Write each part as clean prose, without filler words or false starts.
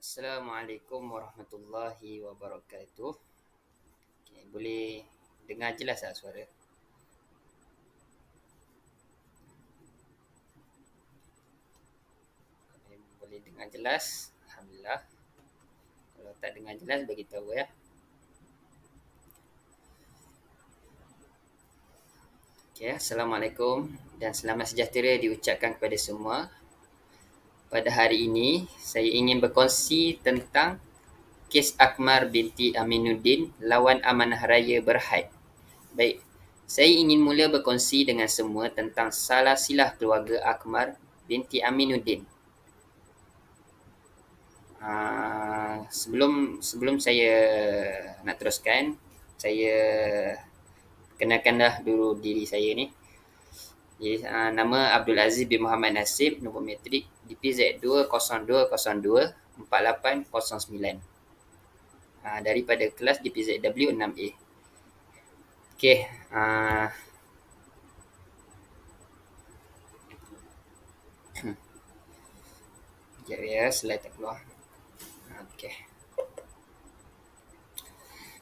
Assalamualaikum warahmatullahi wabarakatuh. Okay, boleh dengar jelas tak suara? Boleh dengar jelas? Alhamdulillah. Kalau tak dengar jelas, bagi tahu ya. Okay, Assalamualaikum dan selamat sejahtera diucapkan kepada semua. Pada hari ini, saya ingin berkongsi tentang kes Akmar binti Aminuddin lawan Amanah Raya Berhad. Baik, saya ingin mula berkongsi dengan semua tentang salah silah keluarga Akmar binti Aminuddin. Sebelum saya nak teruskan, saya kenalkanlah dulu diri saya ni. Jadi, nama Abdul Aziz bin Muhammad Nasib, nombor metrik DPZ 202024809. Daripada kelas DPZ W6A. Okey, sekejap ya, slide tak keluar. Okey.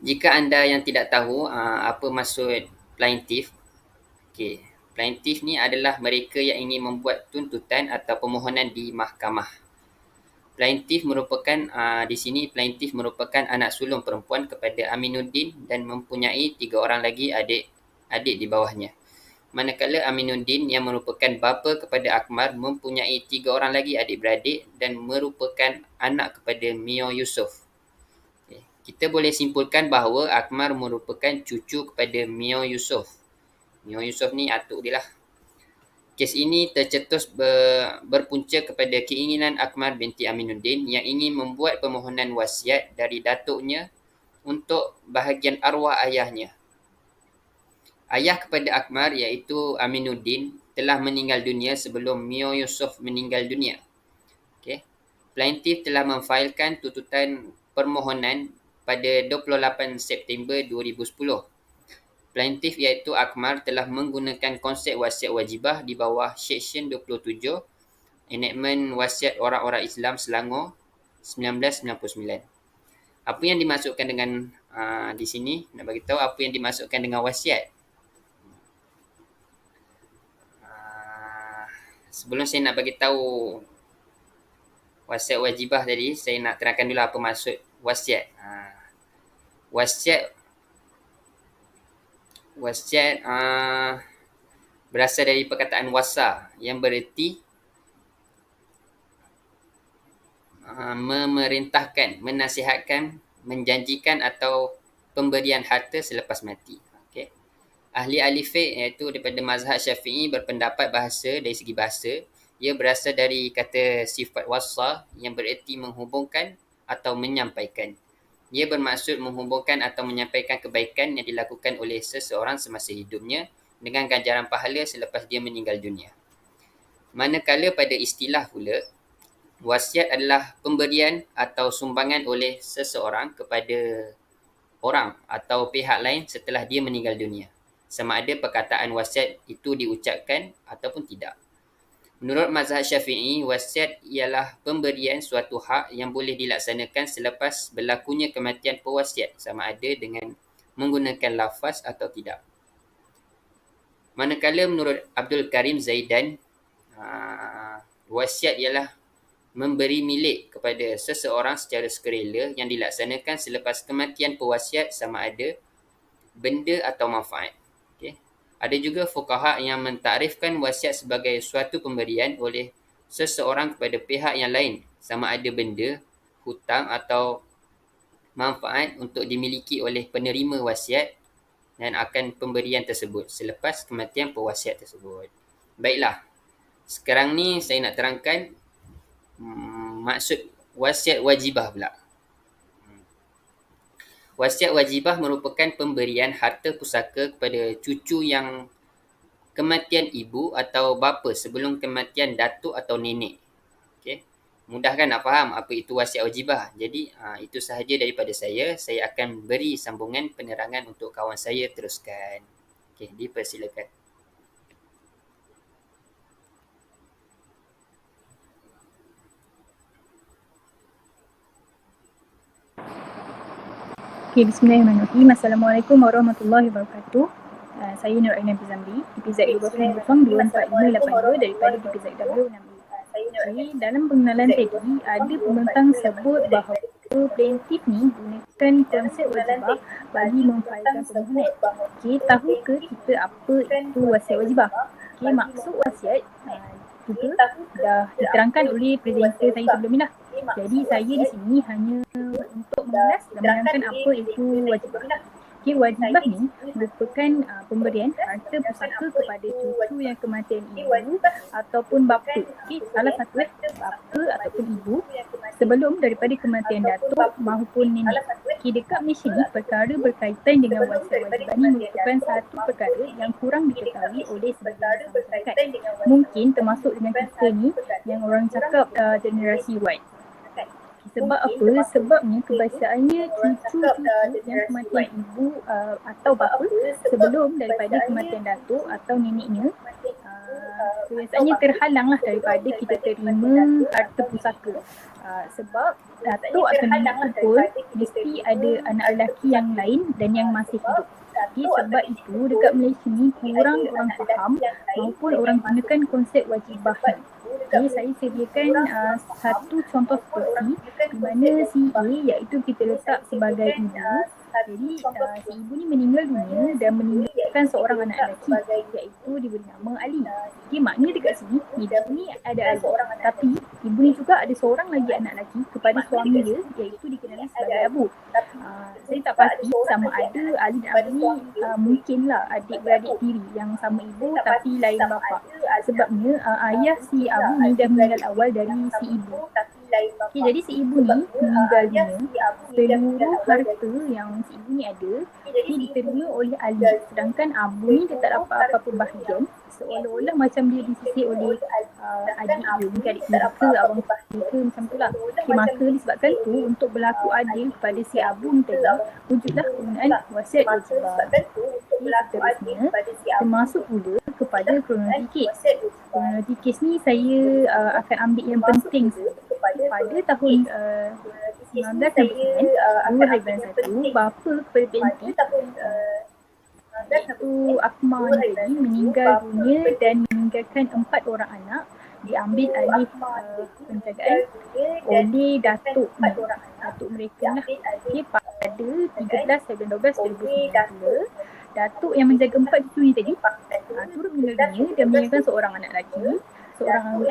Jika anda yang tidak tahu apa maksud plaintiff, okey, plaintiff ni adalah mereka yang ingin membuat tuntutan atau permohonan di mahkamah. Plaintiff merupakan di sini plaintiff merupakan anak sulung perempuan kepada Aminuddin dan mempunyai 3 orang lagi adik di bawahnya. Manakala Aminuddin yang merupakan bapa kepada Akmar mempunyai 3 orang lagi adik-beradik dan merupakan anak kepada Mio Yusof. Kita boleh simpulkan bahawa Akmar merupakan cucu kepada Mio Yusof. Mio Yusof ni atuk dia lah. Kes ini tercetus berpunca kepada keinginan Akmar binti Aminuddin yang ingin membuat permohonan wasiat dari datuknya untuk bahagian arwah ayahnya. Ayah kepada Akmar iaitu Aminuddin telah meninggal dunia sebelum Mio Yusof meninggal dunia. Okay. Plaintiff telah memfailkan tuntutan permohonan pada 28 September 2010. Plaintiff iaitu Akmar telah menggunakan konsep wasiat wajibah di bawah Seksyen 27 Enactment Wasiat Orang-orang Islam Selangor 1999. Apa yang dimaksudkan dengan di sini, nak bagi tahu apa yang dimaksudkan dengan wasiat. Sebelum saya nak bagi tahu wasiat wajibah tadi, saya nak terangkan dulu apa maksud wasiat. Wasiat berasal dari perkataan wasa yang bererti memerintahkan, menasihatkan, menjanjikan atau pemberian harta selepas mati. Okay. Ahli-ahli fiqh iaitu daripada mazhab Syafi'i berpendapat dari segi bahasa, ia berasal dari kata sifat wasa yang bererti menghubungkan atau menyampaikan. Ia bermaksud menghubungkan atau menyampaikan kebaikan yang dilakukan oleh seseorang semasa hidupnya dengan ganjaran pahala selepas dia meninggal dunia. Manakala pada istilah pula, wasiat adalah pemberian atau sumbangan oleh seseorang kepada orang atau pihak lain setelah dia meninggal dunia, sama ada perkataan wasiat itu diucapkan ataupun tidak. Menurut mazhab Syafi'i, wasiat ialah pemberian suatu hak yang boleh dilaksanakan selepas berlakunya kematian pewasiat, sama ada dengan menggunakan lafaz atau tidak. Manakala menurut Abdul Karim Zaidan, wasiat ialah memberi milik kepada seseorang secara sukarela yang dilaksanakan selepas kematian pewasiat, sama ada benda atau manfaat. Okay. Ada juga fuqaha yang mentakrifkan wasiat sebagai suatu pemberian oleh seseorang kepada pihak yang lain, sama ada benda, hutang atau manfaat untuk dimiliki oleh penerima wasiat dan akan pemberian tersebut selepas kematian pewasiat tersebut. Baiklah, sekarang ni saya nak terangkan maksud wasiat wajibah pula. Wasiat wajibah merupakan pemberian harta pusaka kepada cucu yang kematian ibu atau bapa sebelum kematian datuk atau nenek. Okey. Mudah kan nak faham apa itu wasiat wajibah? Jadi itu sahaja daripada saya. Saya akan beri sambungan penerangan untuk kawan saya teruskan. Okey, dipersilakan. Okay, bismillahirrahmanirrahim. Assalamualaikum warahmatullahi wabarakatuh. Saya Nur Aina Zamri, DPZ 2024582 daripada DPZ W6A. Okay, dalam pengenalan tadi, ada pembentang sebut bahawa plaintiff ni gunakan konsep wajibah bagi memfailkan permohonan. Okay, tahu ke kita apa itu wasiat wajibah? Okay, maksud wasiat juga dah diterangkan oleh presenter saya sebelum ni lah. Jadi saya di sini hanya untuk mengulas dan menerangkan apa itu wajibah. Okay, wajibah ni merupakan pemberian harta pusaka kepada cucu yang kematian ibu ataupun bapa. Okay, salah satu bapa ataupun ibu sebelum daripada kematian datuk maupun nenek. Okay, dekat Malaysia ni perkara berkaitan dengan wasiat wajibah ni merupakan satu perkara yang kurang diketahui oleh sebahagian masyarakat. Mungkin termasuk dengan kita ni yang orang cakap generasi Y. Sebab apa? Sebabnya kebiasaannya cucu-cucu yang kematian ibu atau bapa sebelum daripada kematian datuk atau neneknya kebiasaannya terhalang lah daripada kita terima harta pusaka. Sebab datuk atau nenek tu pun mesti ada anak lelaki yang lain dan yang masih hidup. Okay, sebab itu dekat Malaysia ni kurang orang faham maupun orang gunakan konsep wajibah ni. Okay, saya sediakan satu contoh seperti di mana si A iaitu kita letak sebagai ibu. Jadi si ibu ni meninggal dunia dan meninggalkan seorang anak lelaki iaitu diberi nama Ali. Okay, maknanya dekat sini ibu ni ada Ali, tapi ibu ni juga ada seorang lagi anak lelaki kepada suami dia iaitu dikenali sebagai Abu. Saya tak pasti sama ada Ali dan Abu ni mungkinlah adik-beradik tiri yang sama ibu tapi lain bapa. Sebabnya ayah si Abu ni dah meninggal awal dari si ibu. Okay, jadi si ibu ni meninggal dunia, seluruh harta yang si ibu ni ada diterima oleh Ali, sedangkan Abu ni dia tak dapat apa-apa bahagian, seolah-olah macam dia disisir oleh adik dia, mungkin adik tiri ke abang tiri ke macam tu lah. Okay, maka disebabkan tu untuk berlaku adil kepada si Abu ni tadi, wujudlah penggunaan wasiat wajibah. Seterusnya termasuk pula kepada kronologi kes. Kronologi kes ni saya akan ambil yang penting pada tahun 1969, 2 hari bulan 1, bapa kepada PNP iaitu Akmal ni tadi meninggal dunia dan meninggalkan 4 orang anak diambil alih penjagaan oleh datuk mereka lah. Okay, pada 13 Februari 2019, datuk yang menjaga 4 cucu ni tadi turut meninggal dunia dan meninggalkan seorang anak lelaki, seorang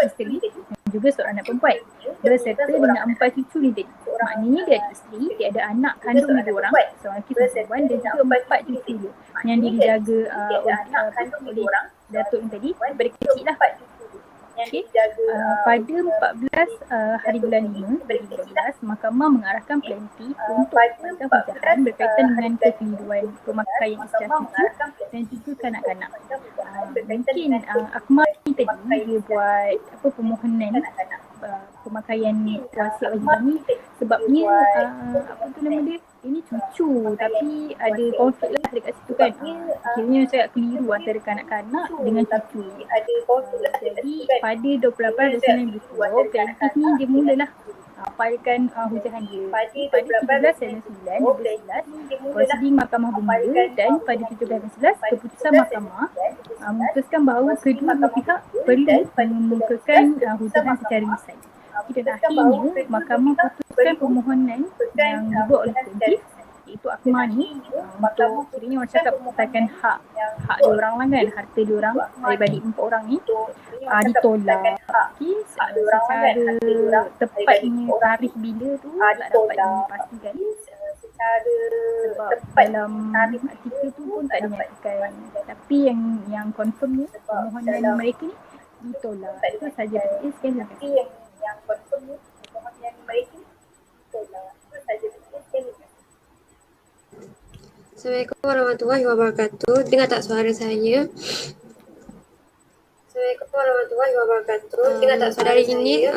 isteri dan juga seorang anak perempuan berserta dengan 4 cucu ni tadi. Maknanya dia ada isteri, dia ada anak kandung dia 2 orang, seorang lelaki seorang perempuan dan juga 4 cucu dia yang dia dijaga oleh datuk ni tadi daripada kecil lah. Okay. Pada 14 hari bulan 5 2012, mahkamah mengarahkan plaintiff untuk membuatkan hujahan berkaitan dengan kekeliruan pemakaian istilah cucu dan juga kanak-kanak. Mungkin Akmal ni tadi dia buat permohonan pemakaian wasiat wajibah ni sebabnya nama dia, ini cucu tapi ada konflik lah dekat situ kan. Kiranya saya keliru antara kanak-kanak dengan cucu. Jadi pada 28 Disember 2010, plaintiff ni dia mulalah filekan hujahan dia. Pada 17 Januari 2011, prosiding mahkamah bermula dan pada 17 keputusan mahkamah memutuskan bahawa kedua pihak perlu mengemukakan hujahan secara lisan. Dan akhirnya mahkamah putuskan permohonan yang dibuat oleh plaintiff iaitu Akmal ni untuk kiranya orang cakap menyatakan hak diorang lah kan, harta diorang daripada 4 orang ni ditolak. Okay, secara tepatnya tarikh bila tu tak dapat dipastikan sebab dalam artikel tu pun tak dinyatakan, tapi yang confirmnya permohonan mereka ni ditolak. Itu saja. Sekian, terima kasih. Assalamualaikum warahmatullahi wabarakatuh. Dengar tak suara saya? Assalamualaikum warahmatullahi wabarakatuh. Dengar tak pada hari ini,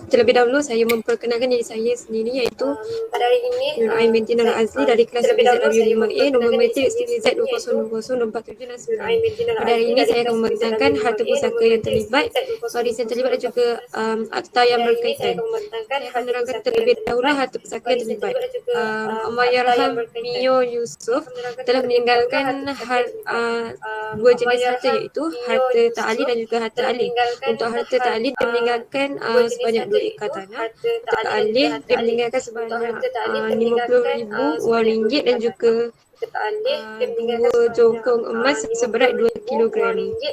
terlebih dahulu saya memperkenalkan diri saya sendiri, iaitu pada hari ini Nur Ain binti Nur Azli dari kelas BZW5A, nombor matrik STVZ2024769. Pada hari ini saya akan membentangkan harta pusaka yang terlibat, waris yang terlibat dan juga akta yang berkaitan. Saya akan menerangkan terlebih dahulu harta pusaka yang terlibat. Allahyarham Mio Yusof telah meninggalkan dua jenis harta, iaitu harta ta'ali dan juga harta alih. Untuk harta ta'ali dia meninggalkan sebanyak 2 ekar tanah. Harta alih dia meninggalkan sebanyak 50,000 wang ringgit dan juga 2 jongkong emas seberat 2 kilogram. Next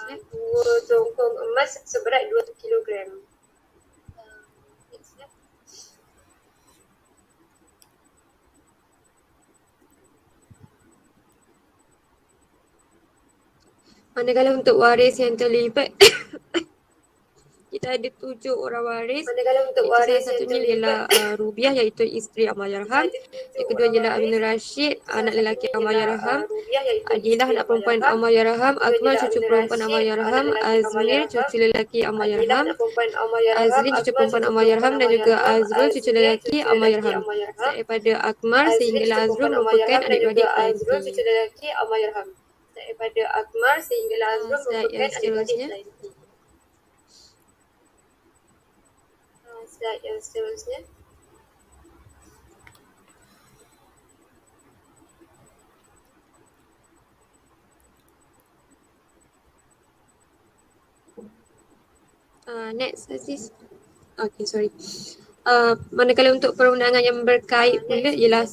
slide. 2 jongkong emas seberat 2 kilogram. Manakala untuk waris yang terlibat kita ada 7 orang waris. Salah satunya ialah Rubiah, iaitu isteri Allahyarham. Yang kedua ialah Aminur Rashid, anak lelaki Allahyarham. Adilah, anak perempuan Allahyarham. Akmal, cucu perempuan Allahyarham. Azmir, cucu lelaki Allahyarham. Azlin, cucu perempuan Allahyarham, dan juga Azrul, cucu lelaki Allahyarham. Daripada Akmal sehinggalah Azrul merupakan adik-beradik lain. Daripada Akmal sehinggalah Azrul merupakan adik-beradik lain. Slide yang seterusnya. Next, sis. Okay, sorry. Manakala untuk perundangan yang berkait pula ialah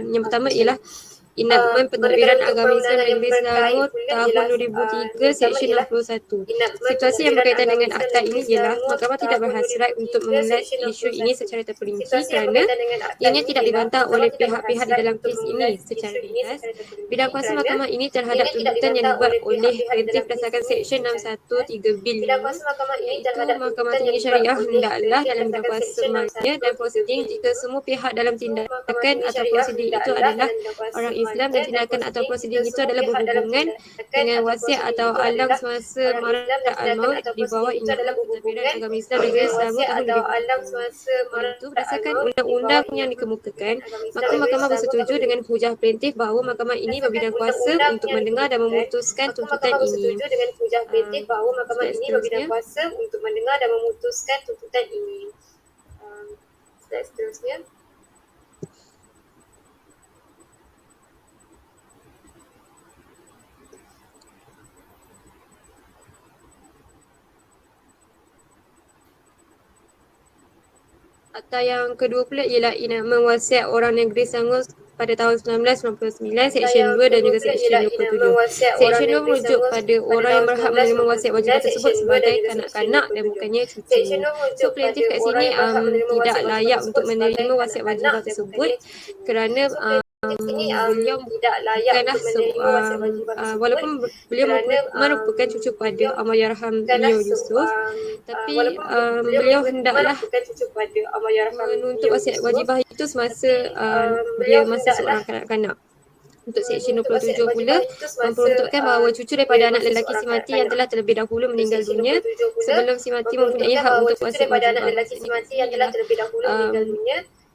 yang pertama ialah Enactment Pentadbiran Agama Islam Negeri Selangor tahun 2003 Seksyen 61. Situasi yang berkaitan dengan akta ini ialah Mahkamah tidak berhasrat untuk mengulas isu ini secara terperinci kerana ianya tidak dibantah oleh pihak-pihak di dalam kes ini secara ringkas. Bidang kuasa mahkamah ini terhadap tuntutan yang dibuat oleh plaintiff berdasarkan Seksyen 613 Bil 5, iaitu Mahkamah Tinggi Syariah hendaklah dalam bidang kuasa mahnya dan prosiding jika semua pihak dalam tindakan atau prosiding itu adalah orang Islam dan tindakan atau prosiding itu adalah berhubungan dengan wasiat atau alam semasa marad al-maut di bawah Enactment Pentadbiran Agama Islam Negeri Selangor tahun 2002. Oleh itu, berdasarkan undang-undang yang dikemukakan, maka mahkamah bersetuju dengan hujah plaintiff bahawa mahkamah ini berbidang kuasa untuk mendengar dan memutuskan tuntutan ini. Slide seterusnya. Akta yang kedua pula ialah Enactment Wasiat Orang Negeri Selangor pada tahun 1999, Seksyen 2 dan juga Seksyen 27. Seksyen 2 merujuk pada orang yang berhak menerima wasiat wajibah tersebut sebagai kanak-kanak dan bukannya cucu. So, plaintiff kat sini tidak layak untuk menerima wasiat wajibah tersebut kerana beliau bukanlah walaupun beliau merupakan cucu pada Allahyarham Mio Yusof, tapi beliau hendaklah menuntut wasiat wajibah itu semasa beliau masih seorang kanak-kanak. Untuk Seksyen 27 pula memperuntukkan bahawa cucu daripada anak lelaki si mati yang telah terlebih dahulu meninggal dunia sebelum si mati mempunyai hak untuk wasiat wajibah.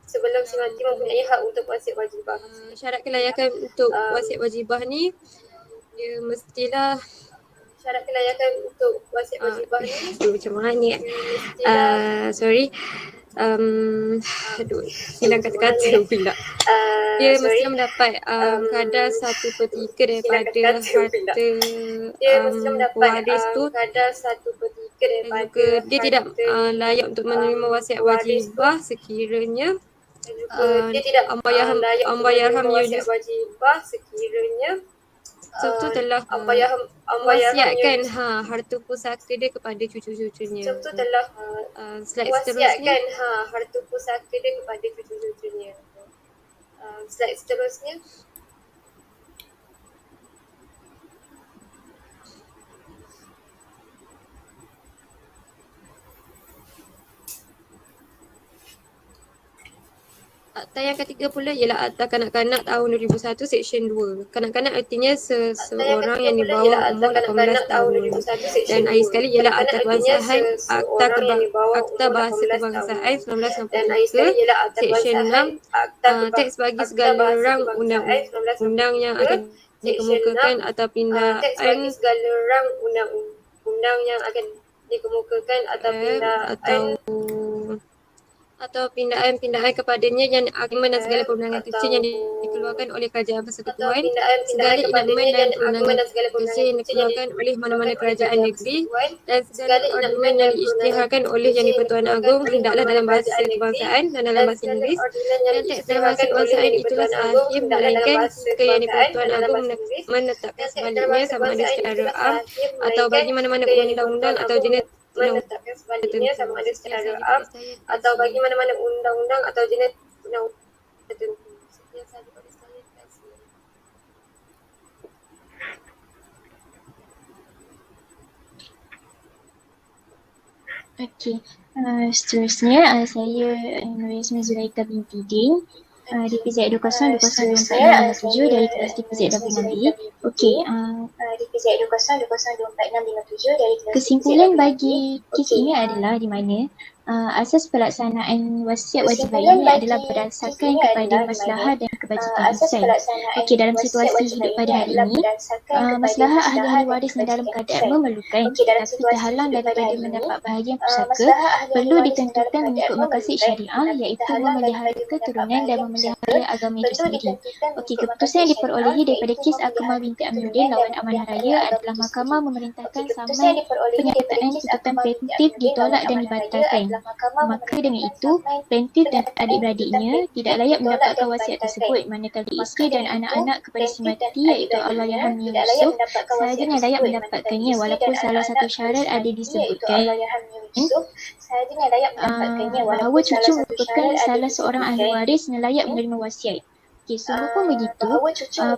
Sebelum si mati mempunyai hak untuk wasiat wajibah. Syarat kelayakan untuk wasiat wajibah ni dia mestilah macam mana ni sorry hilang kata-kata pula. Dia mesti mendapat kadar 1/3 daripada harta waris tu, dan juga dia tidak layak untuk menerima wasiat wajibah sekiranya Allahyarham Yusuf tu telah wasiatkan harta pusaka dia kepada cucu-cucunya. Slide seterusnya. Slide seterusnya. Akta yang ketiga pula ialah Akta Kanak-Kanak tahun 2001 Seksyen 2. Kanak-kanak artinya seseorang yang di bawah umur 18 tahun. Dan akhir sekali ialah Akta Kebangsaan, Akta Bahasa Kebangsaan 1963, Seksyen 6, teks bagi segala rang undang-undang yang akan dikemukakan atau pindaan atau pindaan-pindaan kepadanya yang agama dan segala perundangan kecil yang dikeluarkan oleh kerajaan persekutuan, segala enakmen dan perundangan kecil yang dikeluarkan oleh mana-mana kerajaan negeri dan segala ordinan yang diisytiharkan oleh Yang di-Pertuan Agong hendaklah dalam bahasa kebangsaan dan dalam bahasa Inggeris, dan teks dalam bahasa kebangsaan itulah sahih, melainkan jika Yang di-Pertuan Agong menetapkan sebaliknya sama ada secara am atau bagi mana-mana undang-undang atau jenis Okey, seterusnya saya Nurul Zulaika binti Din, DPZ 20202467 dari kelas DPZ 26B. Okey, kesimpulan bagi kes ini adalah di mana asas pelaksanaan wasiat wajib bayi ini adalah berdasarkan kepada maslahah dan kebajikan insan. Okey, dalam situasi hidup pada hari ini, maslahah ahli-ahli waris yang dalam keadaan memerlukan tapi terhalang daripada mendapat bahagian pusaka perlu ditentukan mengikut maqasid syariah, iaitu memelihara keturunan dan memelihara agama itu sendiri. Okey, keputusan yang diperolehi daripada kes Akmal binti Amiruddin lawan Amanah Raya adalah mahkamah memerintahkan samai penyertaan tuntutan preemptif ditolak dan dibatalkan. Maka dengan itu, plaintiff dan adik-beradiknya tidak layak mendapatkan wasiat tersebut, manakala isteri dan anak-anak kepada si mati iaitu Allahyarham Yusuf sehajanya layak mendapatkannya walaupun salah satu syarat ada disebutkan bahawa cucu merupakan salah seorang ahli waris yang layak menerima wasiat. Okey, sungguh pun begitu,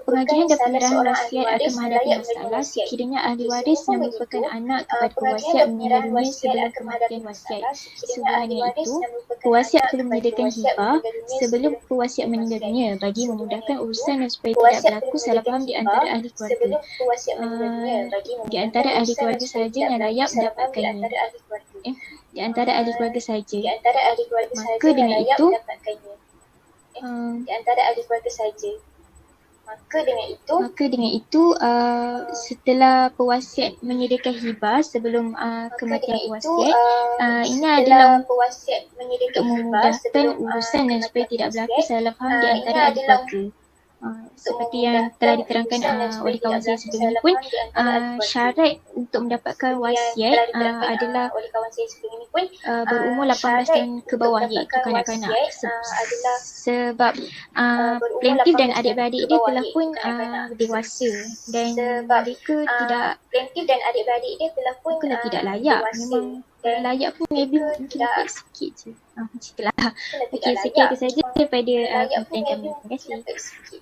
pengagihan dan penyerahan wasiat akan menghadapi masalah sekiranya ahli waris yang merupakan anak kepada pewasiat meninggalnya sebelum kematian wasiat. Sehubungannya itu, pewasiat perlu menyediakan hibah sebelum pewasiat meninggalnya bagi memudahkan urusan dan supaya tidak berlaku salah faham di antara ahli keluarga. Di antara ahli keluarga sahaja yang layak mendapatkannya. Di antara ahli keluarga sahaja. Maka dengan itu, Maka dengan itu, setelah pewasiat menyediakan hibah sebelum kematian pewasiat, ini adalah untuk memudahkan urusan dan supaya tidak berlaku salah faham di antara ahli keluarga. Seperti yang telah diterangkan oleh kawan saya sebelum ini pun, syarat untuk mendapatkan wasiat adalah berumur 18 tahun ke bawah, iaitu kanak-kanak. Sebab plaintiff dan adik-beradik dia telah pun dewasa dan mereka tidak layak. Memang layak pun maybe mungkin dapat sikit je. Macam itulah. Okey, sekian itu saja daripada konten kami. Terima kasih.